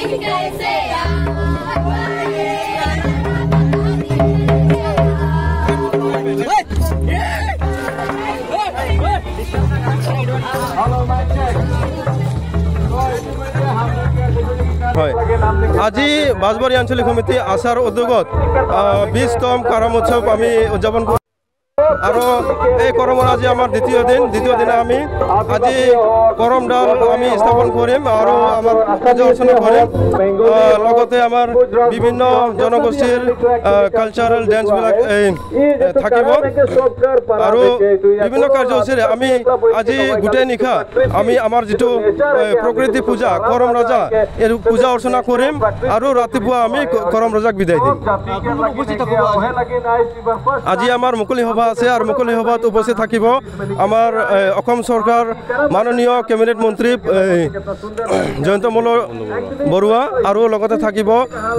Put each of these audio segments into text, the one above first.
আজি বাঁশবাৰী আঞ্চলিক সমিতি আচাৰ উদ্যোগত 20তম কৰম উৎসৱ আমি উদযাপন কৰোঁ আৰু এই কৰমৰ আজি আমাৰ দ্বিতীয় দিনা আমি আজি কৰমডাল আমি স্থাপন কৰিম আৰু আমাৰ পূজা অৰ্চনা কৰিম লগতে আমাৰ বিভিন্ন জনগোষ্ঠীৰ কালচাৰেল ডেন্সবিলাক থাকিব আৰু বিভিন্ন কাৰ্যসূচীৰে আমি আজি গোটেই নিশা আমি আমাৰ যিটো প্ৰকৃতি পূজা কৰম ৰজা এই পূজা অৰ্চনা কৰিম আৰু ৰাতিপুৱা আমি কৰম ৰজাক বিদায় দিম আজি আমাৰ মুকলি সভা আছে আৰু মুকলি সভাত উপস্থিত থাকিব আমাৰ অসম চৰকাৰ মাননীয় কেবিনেট মন্ত্ৰী জয়ন্ত মল্ল বৰুৱা আৰু লগতে থাকিব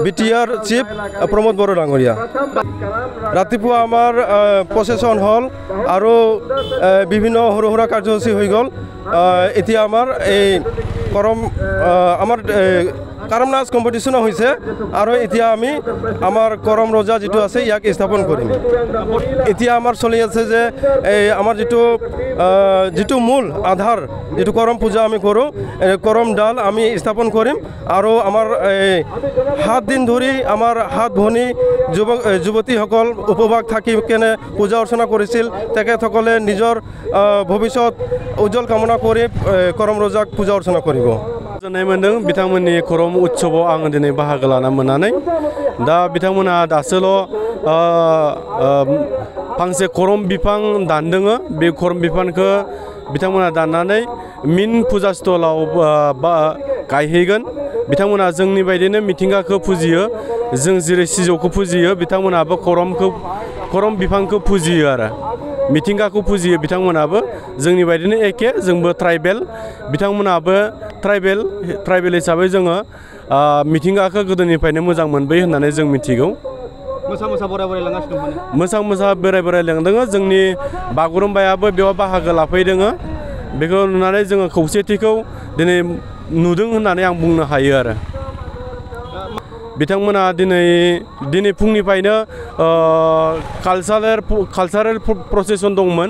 বিটিআৰ চিফ প্ৰমোদ বড়ো ডাঙৰীয়া ৰাতিপুৱা আমাৰ প্ৰচেছন হ'ল আৰু বিভিন্ন সৰু সুৰা কাৰ্যসূচী হৈ গ'ল এতিয়া আমাৰ এই কৰম আমাৰ কৰম নাচ কম্পিটিশ্যনো হৈছে আৰু এতিয়া আমি আমাৰ কৰম ৰজা যিটো আছে ইয়াক স্থাপন কৰিম এতিয়া আমাৰ চলি আছে যে এই আমাৰ যিটো মূল আধাৰ যিটো কৰম পূজা আমি কৰোঁ কৰমডাল আমি স্থাপন কৰিম আৰু আমাৰ 7 দিন ধৰি আমাৰ 7 ভনী যুৱতীসকল উপবাস থাকি কেনে পূজা অৰ্চনা কৰিছিল তেখেতসকলে নিজৰ ভৱিষ্যত উজ্জ্বল কামনা কৰি কৰম ৰজাক পূজা অৰ্চনা কৰিব गोजोननाय मोनदों बिथांमोननि करम उत्सवाव आङो दिनै बाहागो लाना मोननानै दा बिथांमोना दासोल' फांसे करम बिफां दानदों बे करम बिफांखौ बिथांमोना दाननानै मिन फुजा स्टलाव गायहैगोन बिथांमोना जोंनि बायदिनो मिथिंगाखौ फुजियो जों जेरै सिजौखौ फुजियो बिथांमोनाबो करम बिफांखौ फुजियो आरो मिथिंगाखौ फुजियो बिथांमोनाबो जोंनि बायदिनो एखे जोंबो ट्राइबेल बिथांमोनाबो ट्राइबेल हिसाबै जोङो मिथिंगाखौ गोदोनिफ्रायनो मोजां मोनबोयो होननानै जों मिथिगौ मोसा बोराय लांदों जोंनि बागुरुम्बायाबो बेयाव बाहागो लाफैदों बेखौ नुनानै जोङो खौसेथिखौ दिनै नुदों होननानै आं बुंनो हायो आरो बिथांमोना दिनै फुंनिफ्रायनो कालचारेल प्रसेसन दंमोन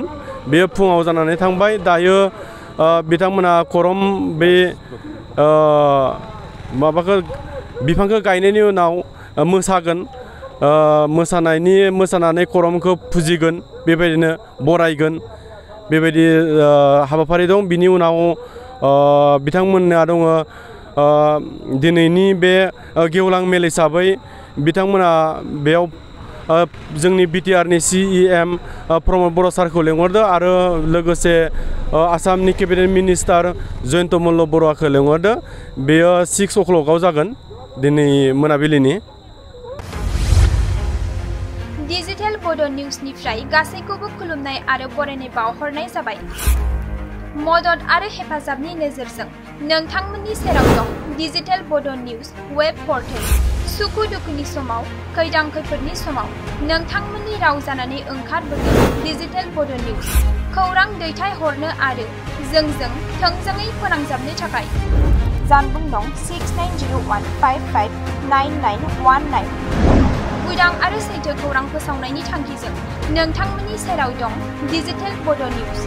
बेयो फुङाव जानानै थांबाय दायो बिथांमोना करम बे माबाखौ बिफांखौ गायनायनि उनाव मोसागोन मोसानानै करमखौ फुजिगोन बेबायदिनो बरायगोन बेबायदि हाबाफारि दं बिनि उनाव बिथांमोनहा दङ दिनैनि बे गेवलां मेल हिसाबै बिथांमोना बेयाव जोंनि बिटिआरनि CEM प्रमोद बर' सारखौ लेंहरदो आरो लोगोसे आसामनि केबिनेट मिनिस्टार जयন্ত मल्ल बरुवाखौ लेंहरदो बेयो 6 o'clockआव जागोन दिनै मोनाबिलिनि डिजिटेल बड' निउसनिफ्राय गासैखौबो खुलुमनाय आरो बरायनाय बावहरनाय जाबाय मदद आरो हेफाजाबनि नोजोरजों नोंथांमोननि सेराव दं डिजिटेल बड' निउस वेब पर्टेल सुखु दुखुनि समाव खैदां खैफोदनि समाव नोंथांमोननि राव जानानै ओंखारबोगोन डिजिटेल बड' निउस खौरां दैथायहरनो आरो जोंजों थोंजोङै फोनांजाबनो थाखाय जानबुं नं 6901559919 उदां आरो सैथो खौरां फोसावनायनि थांखिजों नोंथांमोननि सेराव दं डिजिटेल बड' निउस